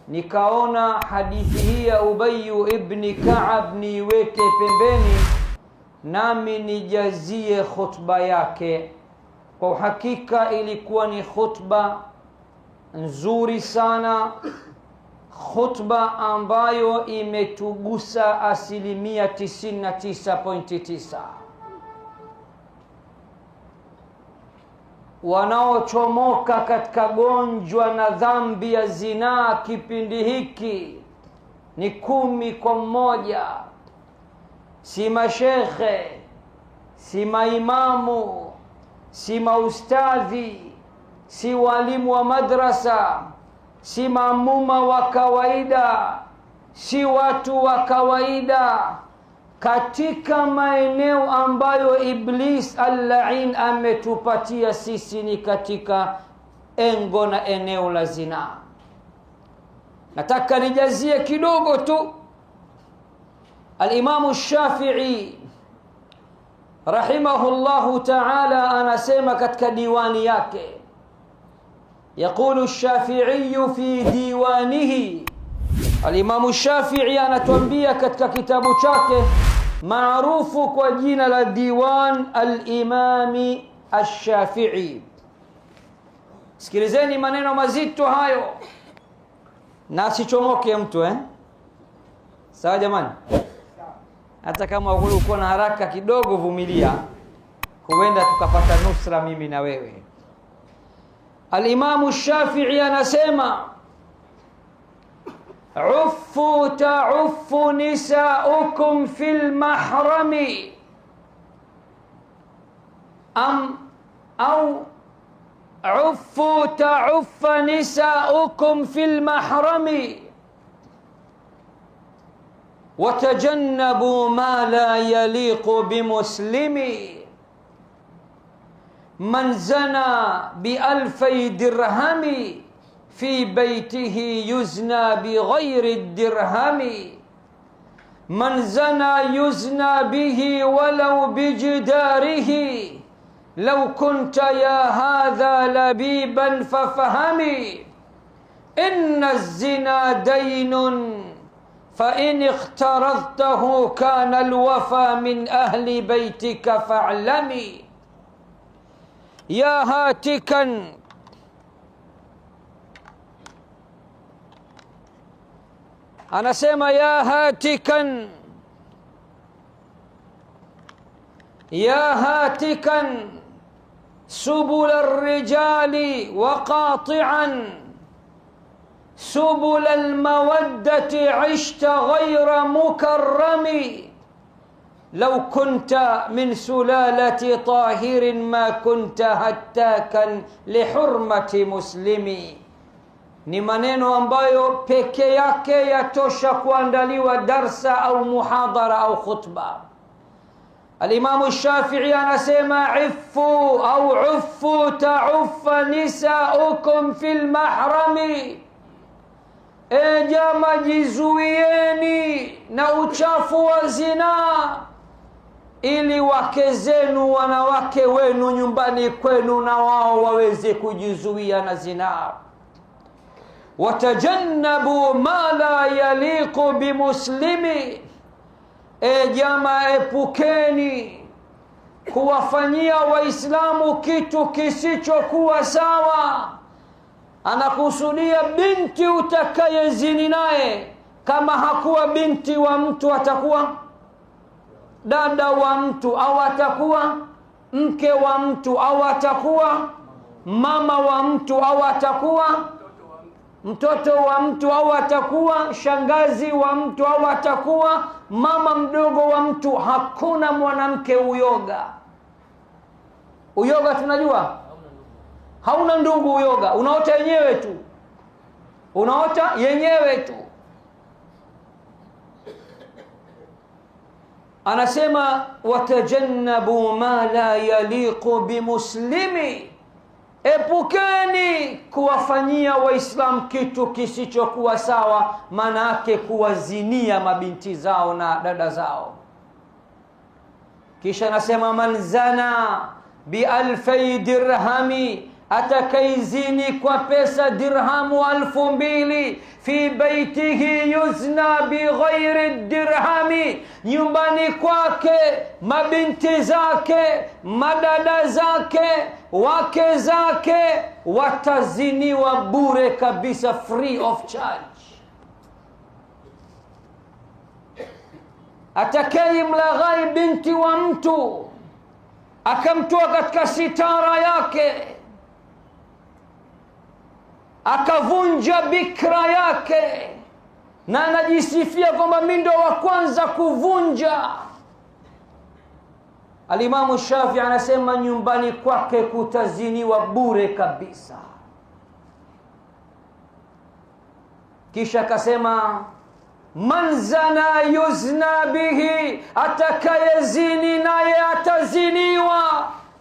nikaona hadithi hii ya Ubay ibn Ka'ab niweke pembeni nami nijazie khutba yake. Kwa uhakika ilikuwa ni khutba nzuri sana, khutba ambayo imetugusa 99.9. Wanaochomoka katika gonjwa na dhambi ya zinaa kipindi hiki ni 10 kwa 1. Si mashekhe, si maimamu, si maustadhi, si walimu wa madrasa, si maamuma wa kawaida, si watu wa kawaida, katika maeneo ambayo Iblis al-la'in ametupatia sisi ni katika engo na eneo la zina. Nataka nijazie kidogo tu. Al-Imam Shafi'i rahimahullahu ta'ala anasema katika diwani yake, yaqulu Shafi'i fi diwanihi. Al-Imam Shafi'i anatuambia katika kitabu chake maarufu kwa jina la Diwan al-Imami al-Shafi'i. Sikilizeni maneno mazito hayo na sichomoke mtu sawa jamani? Hata kama uko na haraka kidogo vumilia, huenda tukapata nusra mimi na wewe. Al-Imam Shafi'i anasema عفوا تعف نساؤكم في المحرم أو عفوا تعف نساؤكم في المحرم وتجنبوا ما لا يليق بمسلم من زنى ب2000 درهم في بيته يزنى بغير الدرهم من زنى يزنى به ولو بجداره لو كنت يا هذا لبيبا ففهمي إن الزنا دين فإن اخترضته كان الوفى من أهل بيتك فاعلمي يا هاتكا anasema ya hatikan subul ar-rijali wa qati'an subul al-mawaddati 'ishta ghayra mukarrami law kunta min sulalati tahirin ma kunta hattakan li hurmati muslimi. Ni maneno ambayo peke yake yatosha kuandaliwa darsa au muhadhara au khutba. Al-Imam Shafi'i anasema uffu ta'uffa nisaukum fil mahrami, jama jizuieni na uchafu wa zina ili wake zenu, wanawake wenu nyumbani kwenu na wao waweze kujizuia na zina. watajannabu ma la yaliqu bimuslimi, jama epukeni kuwafanyia waislamu kitu kisichokuwa sawa. Anakusudia binti utakayezini naye, kama hakuwa binti wa mtu atakuwa dada wa mtu, au atakuwa mke wa mtu, au atakuwa mama wa mtu, au atakuwa mtoto wa mtu, au atakuwa shangazi wa mtu, au atakuwa mama mdogo wa mtu. Hakuna mwanamke uyoga. Uyoga tunajua hauna ndugu. Uyoga unaota yenyewe tu, unaota yenyewe tu. Anasema watajannabu ma la yaliqu bimuslimi, epukeni kuwafanyia waislamu kitu kisichokuwa sawa, maana yake kuwazinia mabinti zao na dada zao. Kisha anasema man zana bi 2000 dirhami atakaizini kwa pesa dirhamu 2000 fi baitihi yuzna bighairi dirhami, nyumbani kwake mabinti zake, madada zake, wake zake wataziniwa bure kabisa, free of charge. Atakayemlaghai binti wa mtu akamtoa katika sitara yake, akavunja bikra yake, na anajisifia kwamba mimi ndo wa kwanza kuvunja, Alimamu Shafi'i anasema nyumbani kwake kutaziniwa bure kabisa. Kisha akasema man zana yuzna bihi, atakayezini naye ataziniwa.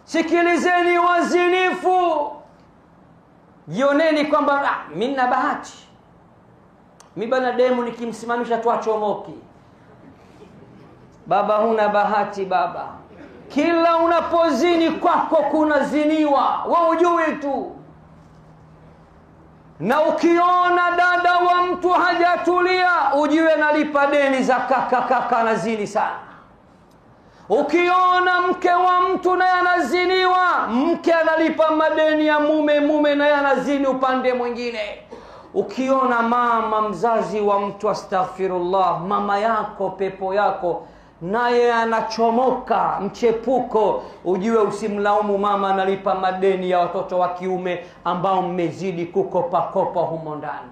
Sikilizeni wazinifu, jioneni kwamba mimi nina bahati, mimi bana demu nikimsimamisha tu achomoki. Baba, huna bahati baba, kila unapozini kwako kunaziniwa, wewe hujui tu. Na ukiona dada wa mtu hajatulia, ujue nalipa deni za kaka anazini sana. Ukiona mke wa mtu naye anaziniwa, mke analipa madeni ya mume naye anazini upande mwingine. Ukiona mama mzazi wa mtu, astaghfirullah, mama yako pepo yako, naye anachomoka mchepuko, ujue usimlaumu mama, analipa madeni ya watoto wa kiume ambao mmezidi kukopa humo ndani.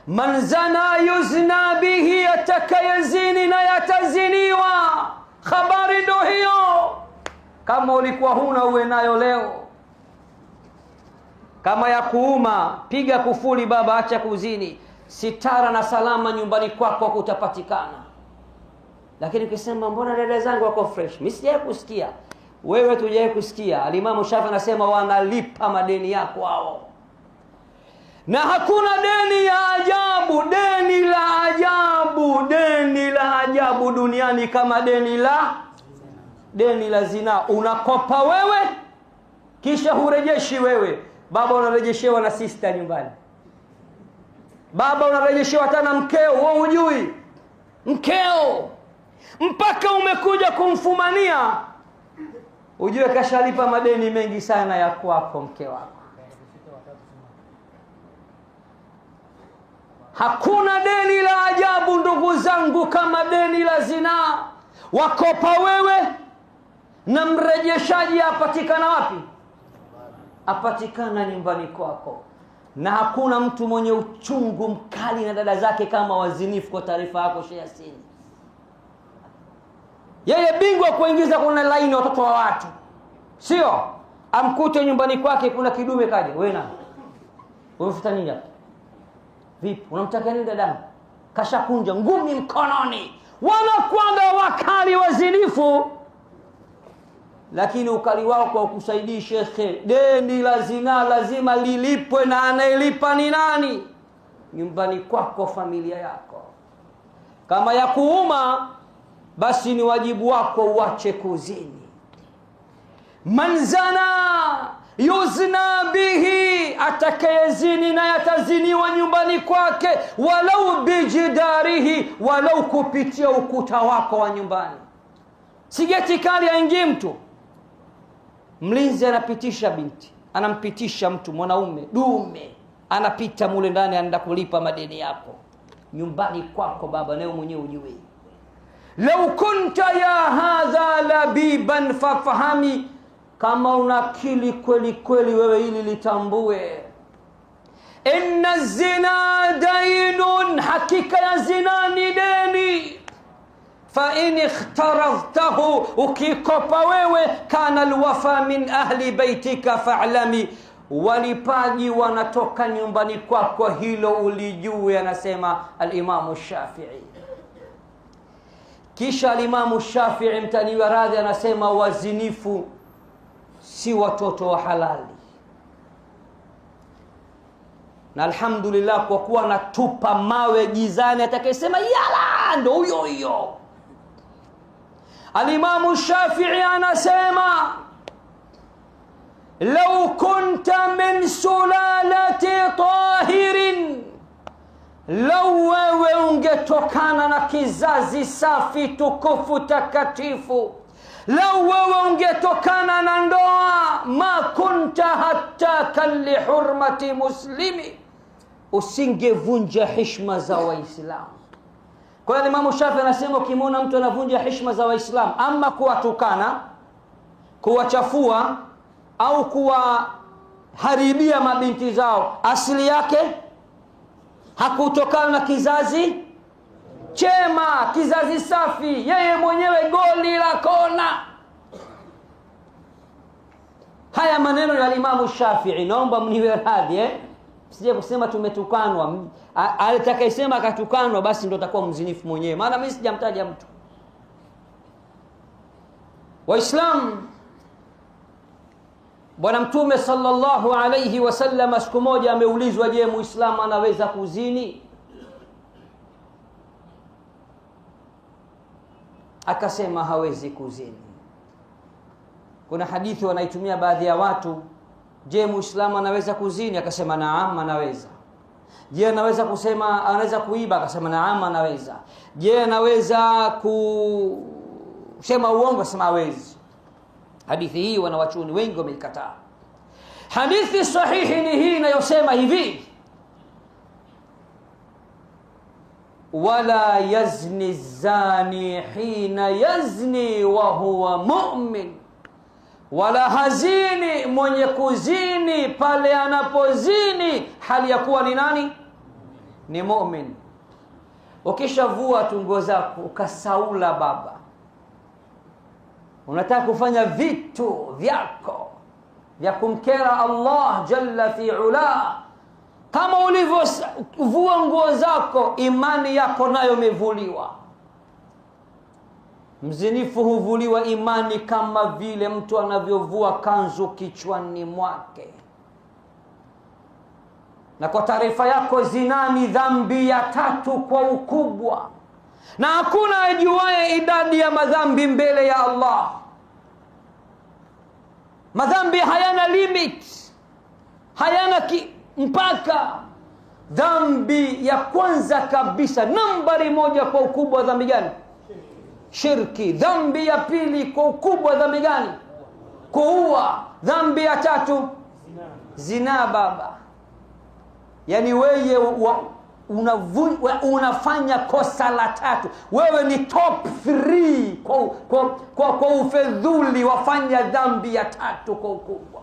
Man zana yuzna bihi, atakayezini na yataziniwa. Habari ndo hiyo. Kama ulikuwa huna uwe nayo leo. Kama ya kuuma, piga kufuli baba, acha kuzini. Sitara na salama nyumbani kwako kutapatikana. Lakini ukisema mbona dada zangu wako fresh, mimi sijawahi kusikia, wewe tujawahi kusikia. Alimamu Shafi'i anasema wanalipa madeni yako hao. Na hakuna deni ya ajabu, deni la ajabu duniani kama deni la zina. Unakopa wewe kisha hurejeshi wewe. Baba unarejeshewa na sister nyumbani, baba unarejeshewa tena mkeo, wewe hujui mkeo, mpaka umekuja kumfumania, ujue kashalipa madeni mengi sana ya kwako mke wako. Hakuna deni la ajabu ndugu zangu kama deni la zina. Wakopa wewe na mrejeshaji apatikana wapi? Apatikana nyumbani kwako. Na hakuna mtu mwenye uchungu mkali na dada zake kama wazinifu, kwa taarifa yako Sheikh Yasin. Yeye bingwa kuingiza kuna laini watoto wa watu. Sio amkute nyumbani kwake kuna kidume kaje, wewe na unafuta nini hapa? Vipi? Unamtaka nini dadangu? Kashakunja ngumi mkononi. Wanakwenda wakali wazinifu, lakini ukali wao kwa kusaidii shekhe. Deni la zina lazima lilipwe, na anayelipa ni nani? Nyumbani kwako, familia yako. Kama ya kuuma, basi ni wajibu wako uache kuzini. Man zana yuzna bihi, atakayezini na yataziniwa nyumbani kwake, walau bijidarihi, walau kupitia ukuta wako wa nyumbani. Sigeti kali aingie mtu, mlinzi anapitisha binti, anampitisha mtu mwanaume dume, anapita mule ndani, anaenda kulipa madeni yako nyumbani kwako baba, nawe mwenyewe ujue. Lau kunta ya hadha labiban fafahami, kama unakili kweli kweli wewe ili litambue. Inna zina dainun, hakika ya zina ni deni. Fa in ikhtaradtahu, ukikopa wewe, kana alwafa min ahli baitika fa'lami, walipaji wanatoka nyumbani kwako, hilo ulijue, anasema al-Imamu Shafi'i. Kisha al-Imamu Shafi'i mtaniwa radhi anasema wazinifu si watoto wa halali. Na alhamdulillah kwa kuwa natupa mawe gizani, atakayesema yala ndo huyo. Al-Imamu Shafi'i anasema lau kunta min sulalati tahirin, lau wewe ungetokana na kizazi safi tukufu takatifu, lau wewe ungetokana na ndoa, ma kunta hatta kalli hurmati muslimi, usingevunja heshima za Waislamu. Kwa hiyo Imam Shafi anasema ukimwona mtu anavunja heshima za Waislamu, ama kuwatukana, kuwachafua au kuwaharibia mabinti zao, asili yake hakutokana na kizazi chema, kizazi safi, yeye mwenyewe goli la kona. Haya maneno ya Imam Shafi'i, naomba mniwe radhi sije kusema tumetukanwa. Atakayesema akatukanwa basi ndo atakuwa mzinifu mwenyewe, maana mimi sijamtaja mtu. Waislamu, Bwana Mtume sallallahu alayhi wasallam siku moja ameulizwa, je, Muislamu anaweza kuzini? Akasema hawezi kuzini. Kuna hadithi wanaitumia baadhi ya watu, je, Muislamu anaweza kuzini? Akasema naam, anaweza. Je, anaweza kusema anaweza kuiba? Akasema naam, anaweza. Je, anaweza kusema uongo? Akasema hawezi. Hadithi hii wanawachuoni wengi wameikataa. Hadithi sahihi ni hii inayosema hivi: wala yazni zani hina yazni wa huwa mu'min, wala hazini mwenye kuzini pale anapozini hali ya kuwa ni nani? Ni mu'min. Ukishavua tungo zako ukasaula baba, unataka kufanya vitu vyako vya kumkera Allah jalla fi ula, kama ulivyovua nguo zako, imani yako nayo imevuliwa. Mzinifu huvuliwa imani kama vile mtu anavyovua kanzu kichwani mwake. Na kwa taarifa yako, zina ni dhambi ya 3 kwa ukubwa, na hakuna ajuaye idadi ya madhambi mbele ya Allah. Madhambi hayana limit, hayana mpaka. Dhambi ya kwanza kabisa, nambari 1 kwa ukubwa, dhambi gani? Shirki. Dhambi ya pili kwa ukubwa, dhambi gani? Kuua. Dhambi ya 3 zina baba. Yani wewe unafanya kosa la 3, wewe ni top 3 kwa ufedhuli, wafanya dhambi ya 3 kwa ukubwa.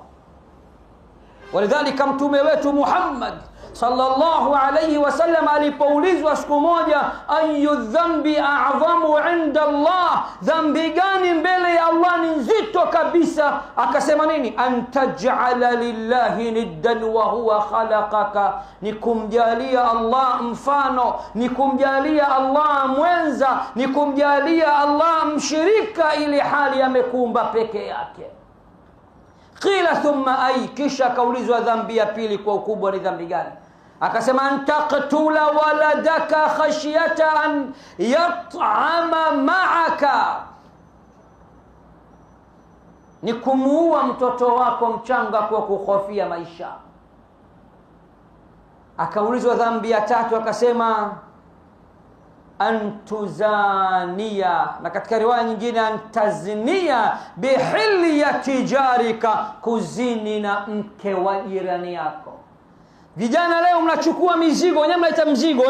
Walidhalika mtume wetu Muhammad sallallahu alayhi wasallam alipoulizwa siku moja, ayu dhambi a'zamu inda Allah, dhambi gani mbele ya Allah ni nzito kabisa? Akasema nini? Antaj'ala lillahi niddan wa huwa khalaqaka, ni kumjalia Allah mfano, ni kumjalia Allah mwenza, ni kumjalia Allah mshirika, ili hali amekuumba peke yake. Qila thumma ay, kisha kaulizwa dhambi ya pili kwa ukubwa ni dhambi gani? Akasema antaqtula waladaka khashyata an yat'ama ma'aka, ni kumuua mtoto wako mchanga kwa kuhofia maisha. Akaulizwa dhambi ya 3, akasema antuzania, na katika riwaya nyingine antaznia bihilyati jarika, kuzini na mke wa jirani yako. Vijana leo mnachukua mizigo, wenyewe mnaita mzigo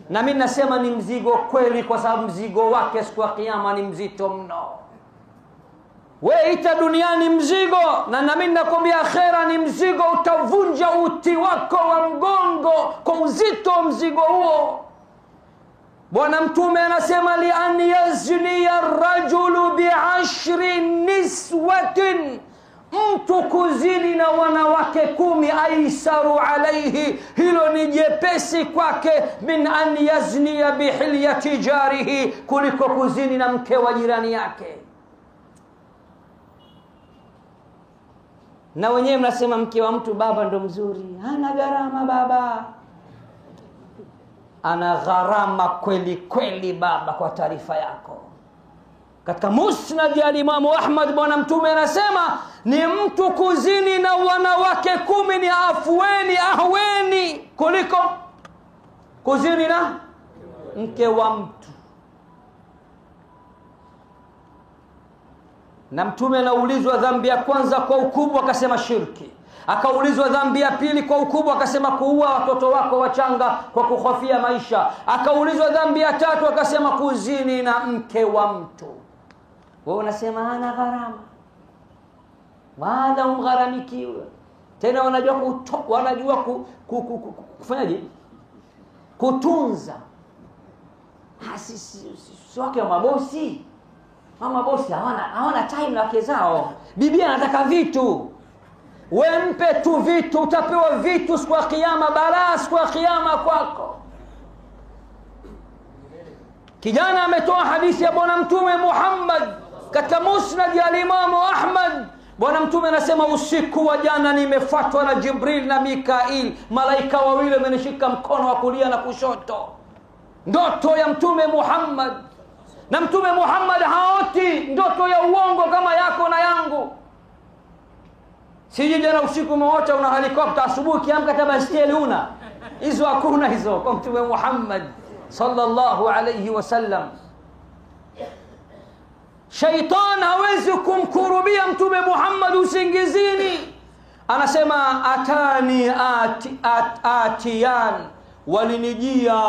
na mimi nasema ni mzigo kweli, kwa sababu mzigo wake siku ya kiyama ni mzito mno. Wewe ita duniani mzigo, na mimi nakwambia akhera ni mzigo, utavunja uti wako wa mgongo kwa uzito mzigo huo. Bwana Mtume anasema li an yazni ar-rajulu bi'10 niswatin, mtu kuzini na wanawake 10, aisaru alayhi, hilo ni jepesi kwake, min an yazni bihilyati jarihi, kuliko kuzini na mke wa jirani yake. Na wenyewe mnasema mke wa mtu baba ndo mzuri, ana gharama baba. Ana gharama kweli kweli baba. Kwa taarifa yako, katika musnad ya Imam Ahmad Bwana Mtume anasema ni mtu kuzini na wanawake 10 ni ahweni kuliko kuzini na mke wa mtu. Na Mtume anaulizwa dhambi ya kwanza kwa ukubwa akasema shirki. Akaulizwa dhambi ya pili kwa ukubwa akasema kuua watoto wako wachanga kwa kuhofia maisha. Akaulizwa dhambi ya tatu akasema kuzini na mke wa mtu. Wao unasema hana gharama, wala umgharamikiwe tena, wanajua kufanyaje kutunza. Sisi wake wa mabosi, mama bosi hawana time na wake zao. Bibi anataka vitu, wewe mpe tu vitu, utapewa vitu siku ya kiyama, balaa siku ya kiyama kwako. Kijana ametoa hadithi ya bwana Mtume Muhammad katika Musnad ya Imam Ahmad. Bwana Mtume anasema usiku wa jana nimefuatwa na Jibril na Mikail, malaika wawili wamenishika mkono wa kulia na kushoto. Ndoto ya Mtume Muhammad. Na Mtume Muhammad haoti ndoto ya uongo kama yako na yangu. Siji jana usiku umeota una helikopta, asubuhi kiamka tabaskeli una. Hizo hakuna hizo kwa Mtume Muhammad sallallahu alayhi wasallam. Shaitan hawezi kumkurubia Mtume Muhammad usingizini. Anasema atani atiyan, walinijia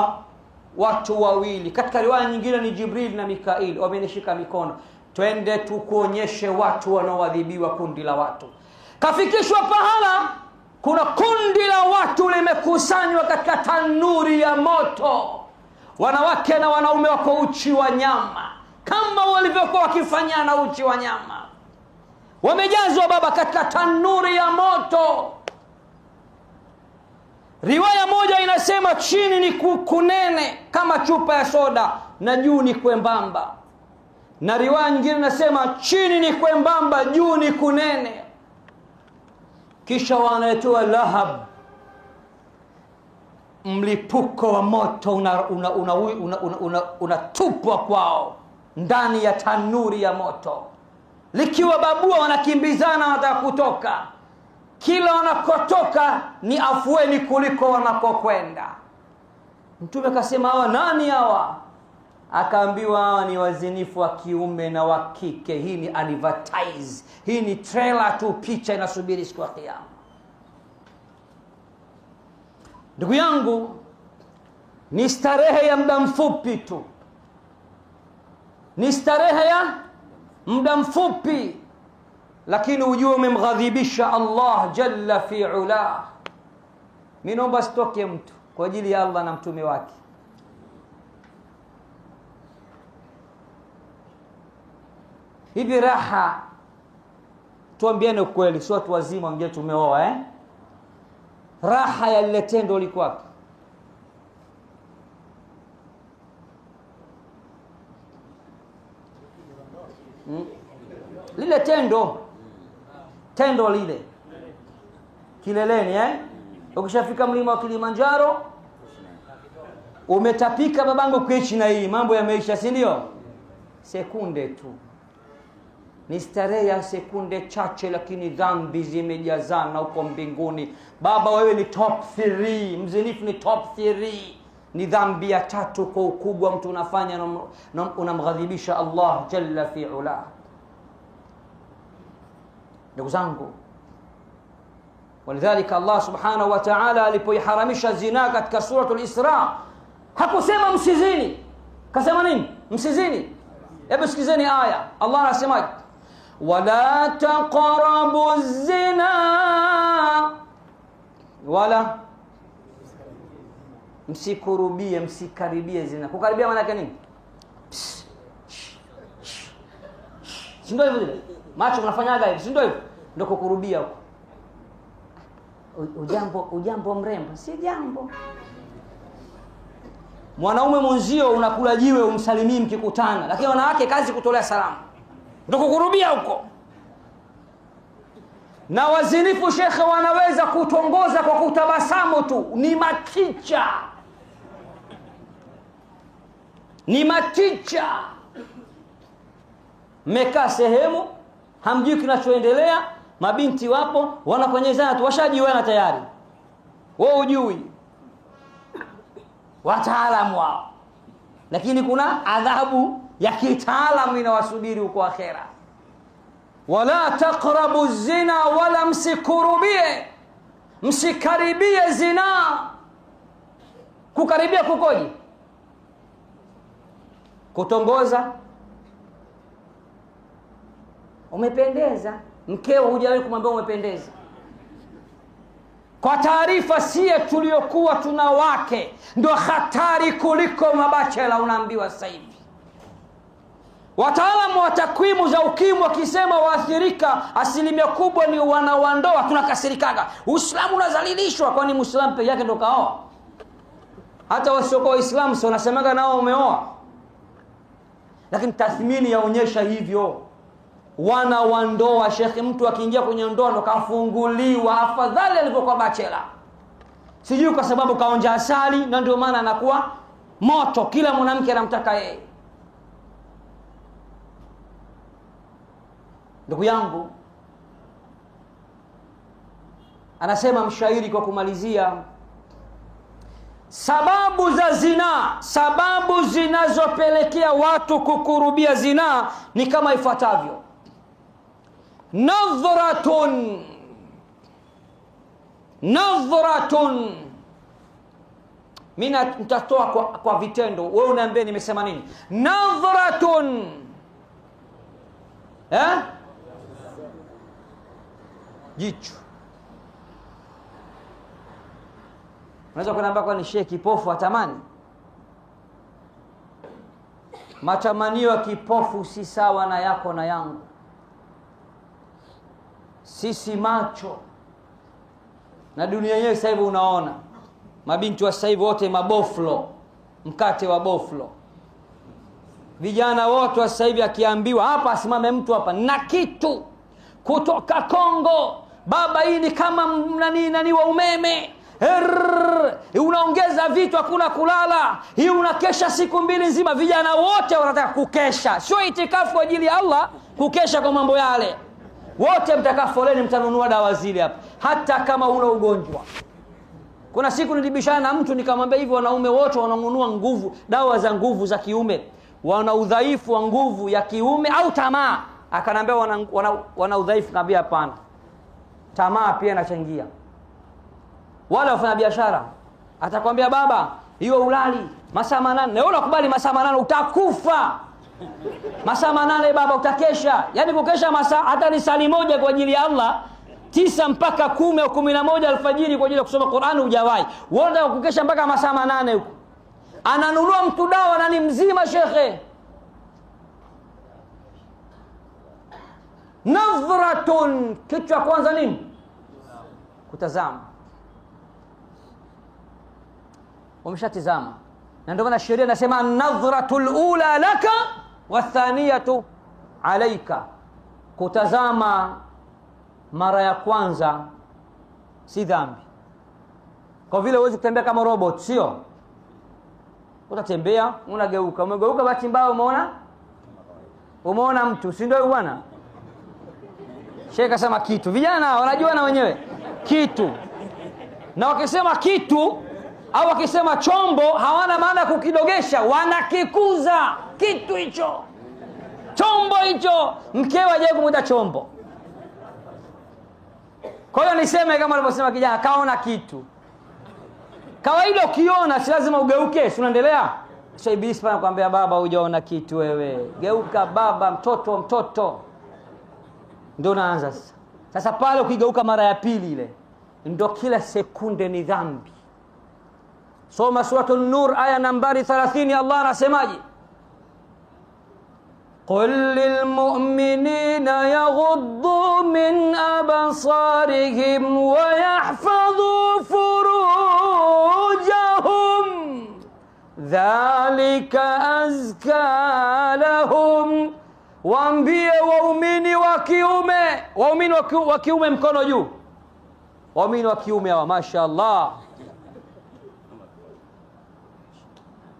watu wawili. Katika riwaya nyingine ni Jibril na Mikail, wamenishika mikono, twende tukuonyeshe watu wanaoadhibiwa, kundi la watu. Kafikishwa pahala kuna kundi la watu limekusanywa katika tanuri ya moto. Wanawake na wanaume wako uchi wa nyama kama walivyokuwa wakifanyana uchi wa nyama. Wamejazwa baba katika tanuri ya moto. Riwaya moja inasema chini ni kunene kama chupa ya soda na juu ni kwembamba. Na riwaya nyingine inasema chini ni kwembamba, juu ni kunene. Kisha wanaletewa lahab, mlipuko wa moto unatupwa kwao ndani ya tanuri ya moto. Likiwa babua wanakimbizana, wanataka kutoka. Kila wanakotoka ni afueni kuliko wanakokwenda. Mtume akasema hawa nani hawa? Akaambiwa hawa ni wazinifu wa kiume na wa kike. Hii ni advertise, hii ni trailer tu, picha inasubiri siku ya kiyama. Ndugu yangu, ni starehe ya muda mfupi tu, ni starehe ya muda mfupi, lakini ujue umemghadhibisha Allah jalla fi ula. Mimi naomba sitoke mtu kwa ajili ya Allah na mtume wake. Hivi raha, tuambiane ukweli, sio watu wazima wengine tumeoa raha ya lile tendo liko wapi? Lile tendo lile kileleni ukishafika mlima wa Kilimanjaro umetapika babangu kuishi na hii mambo yameisha, si ndio? Sekunde tu, ni starehe ya sekunde chache, lakini dhambi zimejazana huko mbinguni. Baba wewe ni top 3, mzinifu ni top 3. Ni dhambi ya tatu kwa ukubwa mtu unafanya na unamghadhibisha Allah jalla fi ula. Ndugu zangu, walidhalika Allah subhanahu wa ta'ala alipoiharamisha zina katika suratul Isra hakusema msizini, kasema nini? Msizini. Hebu sikizeni aya. Allah anasema wala taqrabu zina, wala msikurubie, msikaribie zina. Kukaribia maana yake nini? Si ndio hivyo? Macho mnafanyaga hivi, si ndio hivyo? Ndio kukurubia huko. Ujambo mrembo, si jambo. Mwanaume mwenzio unakula jiwe umsalimii mkikutana, lakini wanawake kazi kutolea salamu. Ndio kukurubia huko. Na wazinifu shekhe wanaweza kutongoza kwa kutabasamu tu, ni maticha. Ni maticha. Mmekaa sehemu, hamjui kinachoendelea, mabinti wapo wanakonyezana tu, washajiwana tayari, wewe hujui, wataalamu wao, lakini kuna adhabu ya kitaalamu inawasubiri huko akhera. Wala taqrabu zina, wala msikaribie zina. Kukaribia kukoje? Kutongoza, umependeza, mkeo hujawahi kumwambia umependeza. Kwa taarifa, sie tuliokuwa tuna wake ndio hatari kuliko mabachela, unaambiwa sasa hivi. Wataalamu wa takwimu za ukimwi wakisema waathirika asilimia kubwa ni wanawandoa, tunakasirikaga. Uislamu unazalilishwa, kwani Muislamu peke yake ndo kaoa? Hata wasiokuwa Waislamu sio wanasemaga nao umeoa. Lakini tathmini yaonyesha hivyo. Wanawandoa, shekhi, mtu akiingia kwenye ndoa ndo kafunguliwa, afadhali alivyokuwa bachela. Sijui kwa sababu kaonja asali na ndio maana anakuwa moto, kila mwanamke anamtaka yeye. Ndugu yangu, anasema mshairi kwa kumalizia, sababu za zina, sababu zinazopelekea watu kukurubia zina ni kama ifuatavyo. Nadhratun. Mimi nitatoa kwa vitendo, wewe unaambia nimesema nini. Nadhratun, jicho. Unaweza kuniambia kwa ni shehe kipofu atamani? Matamanio ya kipofu si sawa na yako na yangu. Sisi macho na dunia yenyewe. Sasa hivi unaona mabinti wa sasa hivi wote maboflo, mkate wa boflo. Vijana wote wa sasa hivi akiambiwa hapa asimame mtu hapa na kitu kutoka Kongo, baba hii ni kama nani wa umeme, unaongeza vitu, hakuna kulala, hii unakesha siku 2 nzima. Vijana wote wanataka kukesha, sio itikafu kwa ajili ya Allah, kukesha kwa mambo yale. Wote mtakaa foleni, mtanunua dawa zile hapa, hata kama una ugonjwa. Kuna siku nilibishana na mtu nikamwambia hivi, wanaume wote wananunua nguvu, dawa za nguvu za kiume, wana udhaifu wa nguvu ya kiume au tamaa? Akanambia wana udhaifu. Naambia hapana, tamaa pia inachangia. Wala wafanya biashara atakwambia baba, hiyo ulali masaa 8, na wewe unakubali masaa 8, utakufa. Masaa 8 baba utakesha, yani kukesha masaa, hata ni sali moja kwa ajili ya Allah, 9 mpaka 10 au 11 alfajiri kwa ajili ya kusoma Qur'an hujawahi. Wewe kukesha mpaka masaa 8 huko. Ananunua mtu dawa na ni mzima shekhe. Nadhratun, kitu cha kwanza nini? Kutazama. Umeshatizama, na ndio maana sheria inasema nadhratul ula laka wa thaniyatu alayka. Kutazama mara ya kwanza si dhambi, kwa vile huwezi kutembea kama robot, sio? Utatembea unageuka, umegeuka bahati mbaya umeona mtu, si ndio bwana? Sheikh kasema kitu, vijana wanajua na wenyewe kitu, na wakisema kitu au wakisema chombo hawana maana kukidogesha, wanakikuza kitu hicho, chombo hicho. Mkewe hajawahi kumuita chombo. Kwa hiyo niseme kama alivyosema kijana, kaona kitu. Kawaida ukiona si lazima ugeuke, si unaendelea. Sasa Ibilisi pana kwambia baba hujaona kitu wewe, geuka baba, mtoto. Ndio naanza sasa. Sasa pale ukigeuka mara ya pili ile, ndio kila sekunde ni dhambi. Soma suratul Nur aya nambari 30, Allah anasemaje? Qul lil mu'minina yaghuddu min absarihim wa yahfadhu furujahum dhalika azka lahum. Waambie waumini wa kiume, mkono juu. Waumini wa kiume hawa, mashaallah.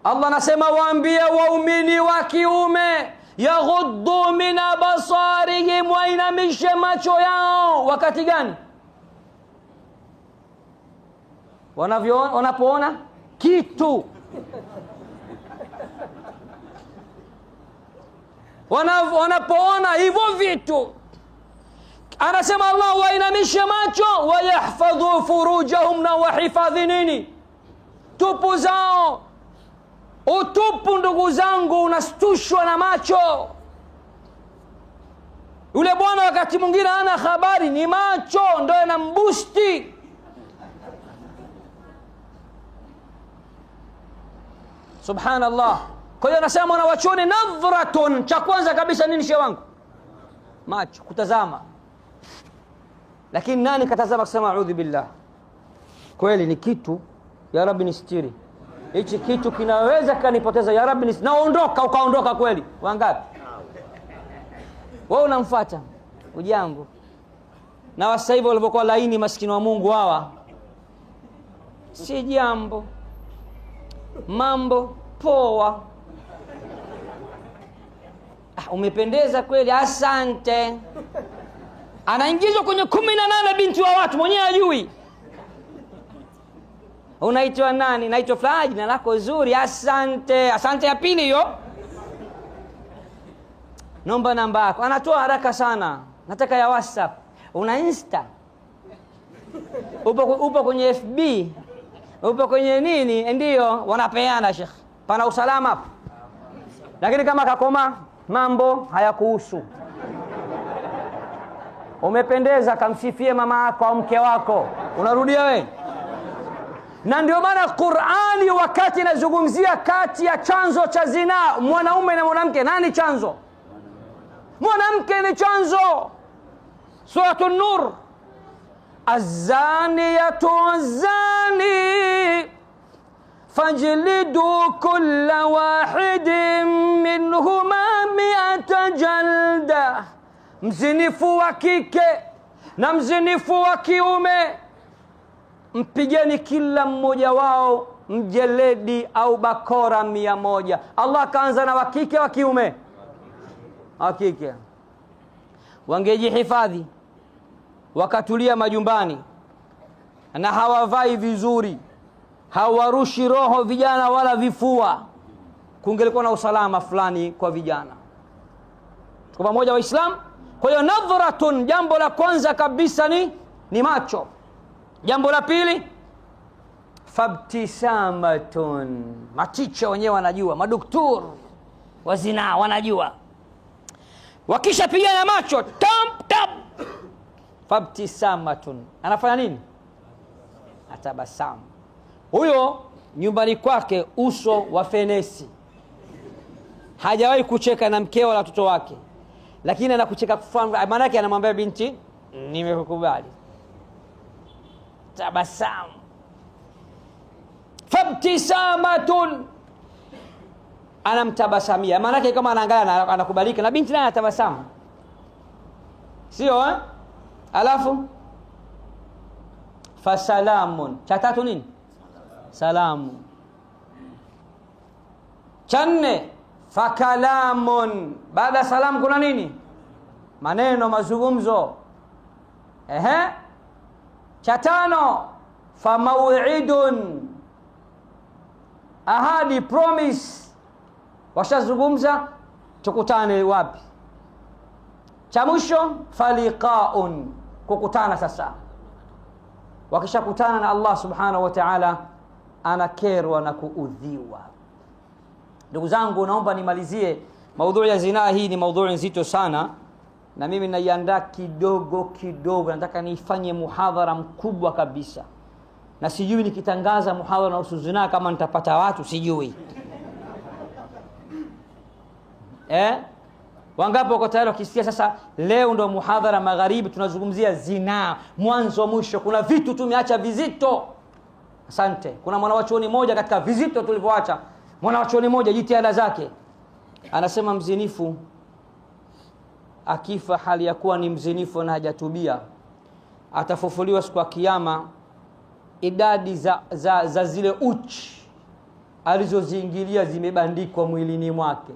Allah anasema waambie waumini wa kiume yaghuddu min absarihim, wainamishe macho yao. Wakati gani? Wanapoona kitu. Wanapoona hivyo vitu. Anasema Allah, wainamishe macho, wayahfadhu furujahum, na wahifadhi nini? Tupu zao. Utupu, ndugu zangu, unastushwa na macho. Yule bwana wakati mwingine hana habari, ni macho ndio yanambusti. Subhanallah. Kwa hiyo nasema wanawachoni, nadhratun, cha kwanza kabisa nini shehe wangu? Macho, kutazama. Lakini nani katazama kusema a'udhu billah? Kweli ni kitu, ya Rabbi nisitiri. Hichi kitu kinaweza kanipoteza, ya Rabbi naondoka. Ukaondoka kweli. Wangapi? Wewe unamfuata ujambo. Na wasa hivyo walivyokuwa laini maskini wa Mungu hawa, si jambo, mambo poa. Umependeza kweli, asante. Anaingizwa kwenye 18 binti wa watu, mwenyewe hajui. Unaitwa nani? Naitwa fulani. Jina lako zuri, asante. Asante ya pili hiyo. Naomba namba yako. Anatoa haraka sana, nataka ya WhatsApp. Una Insta? Upo kwenye FB? Upo kwenye nini? Ndio wanapeana Sheikh, pana usalama hapo. Lakini kama kakoma, mambo hayakuhusu. Umependeza, kamsifie mama yako au mke wako, unarudia wewe. Na ndio maana Qur'ani wakati inazungumzia kati ya chanzo cha zina, mwanaume na mwanamke, nani chanzo? Mwanamke ni chanzo. Suratul Nur, az-zaniyatu az-zani fajlidu kulla wahidin minhuma 100 jalda. Mzinifu wa kike na mzinifu wa kiume, mpigeni kila mmoja wao mjeledi au bakora 100. Allah kaanza na wa kike, wa kiume. Wa kike wangejihifadhi, wakatulia majumbani, na hawavai vizuri, hawarushi roho vijana wala vifua, kungelikuwa na usalama fulani kwa vijana. Tuko pamoja Waislamu? Kwa hiyo nadhratun, jambo la kwanza kabisa ni macho. Jambo la pili, fabtisamatun. Maticha wenyewe wanajua, madoktor wa zina wanajua. Wakisha pigana macho, tam fabtisamatun, anafanya nini? Atabasamu. Huyo nyumbani kwake uso wa fenesi, hajawahi kucheka na mkeo wala watoto wake, lakini anakucheka kwa maana yake anamwambia binti, nimekukubali. Tabasamu. Fabtisamatun, anamtabasamia, maana yake kama anaangalia anakubalika, na binti naye anatabasamu, sio alafu fasalamun, cha tatu nini? Salamu. Cha nne fakalamun, baada salamu kuna nini? Maneno, mazungumzo. Cha tano famau'idun, ahadi, promise. Washazungumza, tukutane wapi? Cha mwisho faliqaun, kukutana sasa. Wakishakutana na Allah subhanahu wa ta'ala, anakerwa na kuudhiwa. Ndugu zangu, naomba nimalizie maudhui ya zinaa. Hii ni maudhui nzito sana, na mimi naiandaa kidogo. Nataka niifanye muhadhara mkubwa kabisa, na sijui nikitangaza muhadhara na uhusu zinaa kama nitapata watu, sijui. Wangapi wako tayari wakisikia sasa leo ndo muhadhara magharibi tunazungumzia zinaa mwanzo mwisho? Kuna vitu tumeacha vizito. Asante. Kuna mwanachuoni mmoja katika vizito tulivyoacha, mwanachuoni mmoja jitihada zake anasema, mzinifu akifa hali ya kuwa ni mzinifu na hajatubia, atafufuliwa siku ya kiyama, idadi za zile uchi alizoziingilia zimebandikwa mwilini mwake.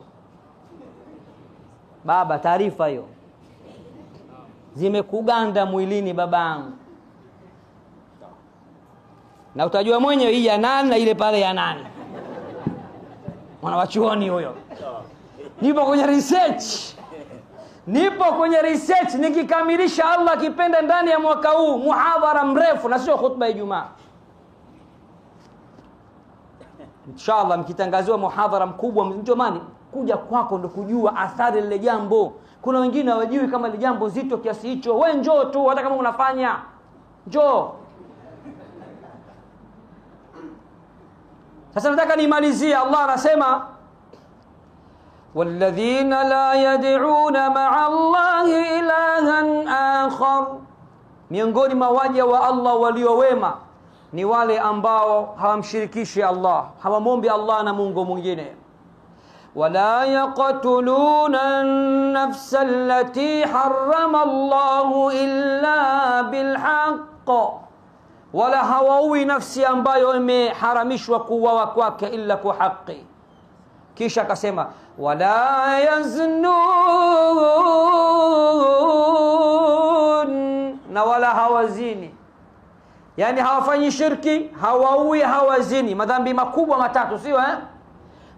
Baba, taarifa hiyo zimekuganda mwilini babangu, na utajua mwenyewe hii ya nani na ile pale ya nani. Mwana wachuoni huyo. Nipo kwenye research, nikikamilisha Allah akipenda ndani ya mwaka huu muhadhara mrefu na sio khutba ya Ijumaa. Inshallah mkitangaziwa muhadhara mkubwa, mjomani kuja kwako ndo kujua athari lile jambo. Kuna wengine hawajui kama lile jambo zito kiasi hicho. Wewe njoo tu, hata kama unafanya njoo. Sasa nataka nimalizie. Allah anasema walladhina la yad'una ma'a Allahi ilahan akhar, miongoni mwa waja wa Allah waliowema ni wale ambao hawamshirikishi Allah, hawamombi Allah na Mungu mwingine. wala yaqtuluna an-nafsa allati harrama Allahu illa bilhaqq, wala hawaui nafsi ambayo imeharamishwa kuuawa kwake illa kwa haki. Kisha akasema wala yaznun, na wala hawazini, yani hawafanyi shirki, hawaui, hawazini. Madhambi makubwa matatu, sio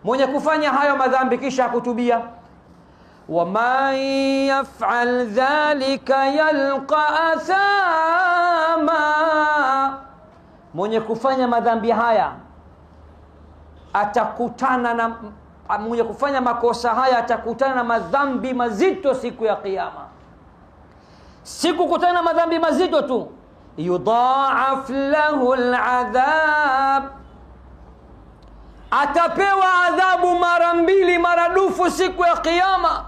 mwenye kufanya hayo madhambi kisha kutubia, وَمَنْ يَفْعَلْ ذَلِكَ يَلْقَى أَثَامًا, mwenye kufanya madhambi haya atakutana na, mwenye kufanya makosa haya atakutana na madhambi mazito siku ya kiyama. Siku kutana na madhambi mazito tu, yudha'af lahu al'adhab, atapewa adhabu mara mbili maradufu siku ya kiyama.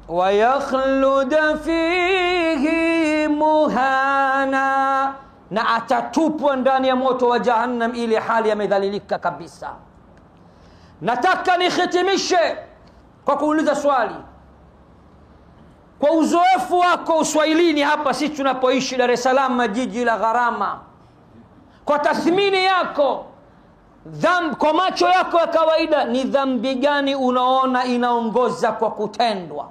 Wa yakhlud fihi muhana, na atatupwa ndani ya moto wa jahannam ili hali amedhalilika kabisa. Nataka nihitimishe kwa kuuliza swali. Kwa uzoefu wako uswahilini hapa sisi tunapoishi Dar es Salaam, jiji la gharama, kwa tathmini yako, kwa macho yako ya kawaida, ni dhambi gani unaona inaongoza kwa kutendwa?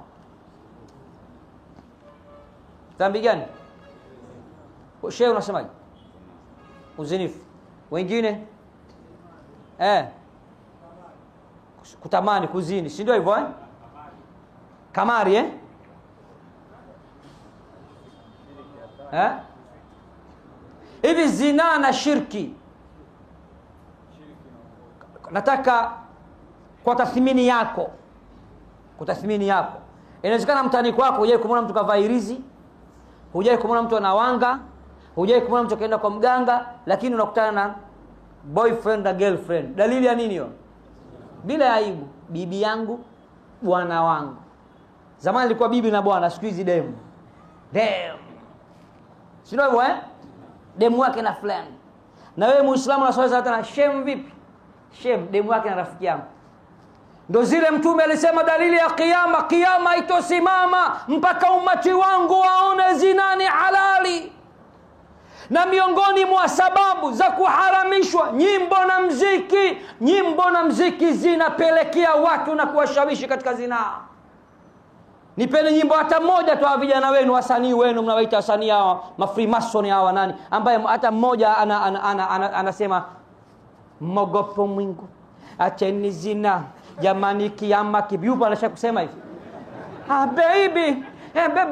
Dhambi gani? Shehe unasemaje? Uzinifu. Wengine kutamani, kuzini, si ndio hivyo kamari hivi zina na shirki. Nataka kwa tathmini yako, inawezekana mtani kwako hujai kumwona mtu kavaa irizi, hujai kumwona mtu anawanga, hujai kumwona mtu kaenda kwa mganga, lakini unakutana na boyfriend na girlfriend. Dalili ya nini hiyo? Bila aibu. Bibi yangu, bwana wangu. Zamani ilikuwa bibi na bwana, siku hizi demu. Sio hivyo demu wake na fulani. Na wewe Muislamu unaswali hata na shem vipi? Shem demu wake na rafiki yangu. Ndio zile Mtume alisema dalili ya kiyama, kiyama itosimama mpaka umati wangu waone zina ni halali. Na miongoni mwa sababu za kuharamishwa nyimbo na mziki zinapelekea watu na kuwashawishi katika zinaa. Nipeni nyimbo hata moja tu, vijana wenu, wasanii wenu mnawaita wasanii hawa, mafreemason hawa nani, ambaye hata mmoja anasema mogopo mwingu, acheni zina, jamani kiama kibiupa, anasha kusema hivi. Baby,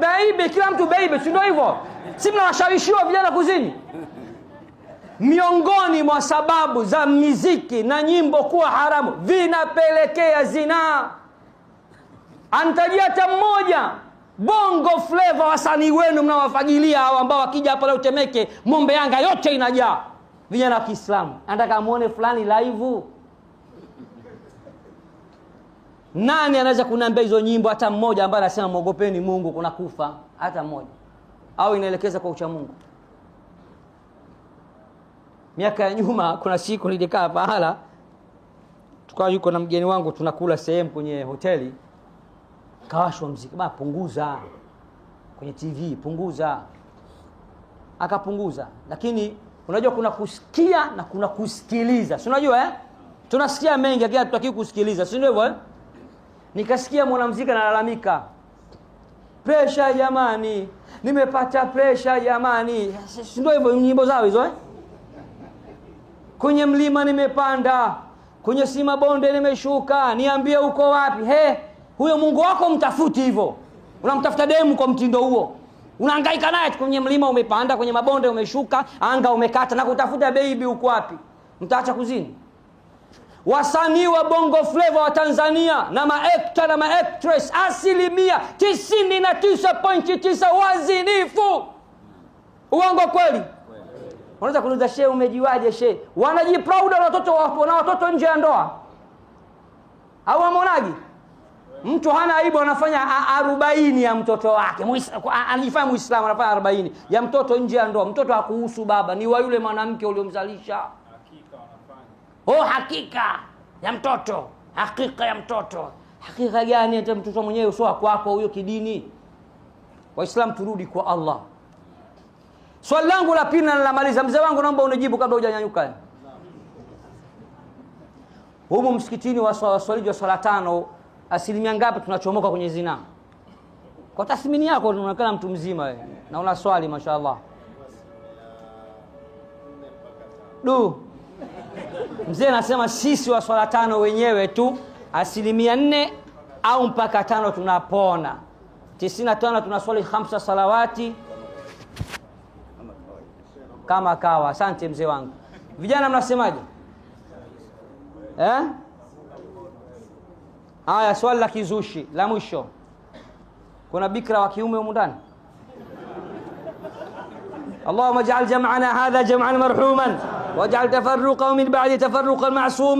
baby, kila mtu baby, si ndio hivyo? Si mnawashawishiwa vijana kuzini? Miongoni mwa sababu za muziki na nyimbo kuwa haramu vinapelekea zinaa. Antajia hata mmoja, Bongo Flava, wasanii wenu mnawafagilia hao ambao wakija hapa leo Temeke, Mombe Yanga yote inajaa vijana wa Kiislamu. Anataka muone fulani live. Nani anaweza kuniambia hizo nyimbo hata mmoja ambaye anasema muogopeni Mungu kuna kufa? Hata mmoja. Au inaelekeza kwa ucha Mungu? Miaka ya nyuma kuna siku nilikaa pahala, tukawa yuko na mgeni wangu tunakula sehemu kwenye hoteli, kawashwa muziki. Punguza kwenye TV, punguza. Akapunguza. Lakini unajua kuna kusikia na kuna kusikiliza. Si unajua tunasikia mengi lakini hatutaki kusikiliza. Si ndio hivyo nikasikia mwanamuziki analalamika, pressure jamani, nimepata pressure jamani. Si ndio hivyo nyimbo zao hizo Kwenye mlima nimepanda, kwenye sima bonde nimeshuka, niambie uko wapi? Huyo Mungu wako mtafuti hivyo. Unamtafuta demu kwa mtindo huo. Unahangaika naye kwenye mlima umepanda, kwenye mabonde umeshuka, anga umekata, na kutafuta baby uko wapi? Mtaacha kuzini? Wasanii wa Bongo Flava wa Tanzania na maactor na maactress 99.9 wazinifu. Uongo kweli? Unaweza kuuliza shehe, umejiwaje shehe? Wanajiproud na watoto nje ya ndoa. Au amonaji? Mtu hana aibu anafanya 40 ya mtoto wake. Anifanya Muislamu anafanya 40 ya mtoto nje ya ndoa. Mtoto hakuhusu baba, ni wa yule mwanamke uliomzalisha. Hakika wanafanya. Hakika ya mtoto. Hakika ya mtoto. Hakika gani? Hata mtoto mwenyewe sio kwako huyo kidini. Waislamu turudi kwa Allah. Swali langu la pili na namaliza. Mzee wangu naomba unijibu kabla hujanyanyuka. Humu msikitini waswaliji wa swala 5, asilimia ngapi tunachomoka kwenye zina? Kwa tathmini yako unaonekana mtu mzima wewe. Na una swali mashaallah. Mzee anasema sisi wa swala 5 wenyewe tu asilimia 4 au mpaka 5 tunapona. 95 tunaswali 5 salawati kama kawa. Asante mzee wangu. Vijana mnasemaje? Haya, swali la kizushi la mwisho. Kuna bikra wa kiume humu ndani? Allahumma ij'al jam'ana hadha jam'an marhuman waj'al tafarruqa min ba'di tafarruqan ma'sum.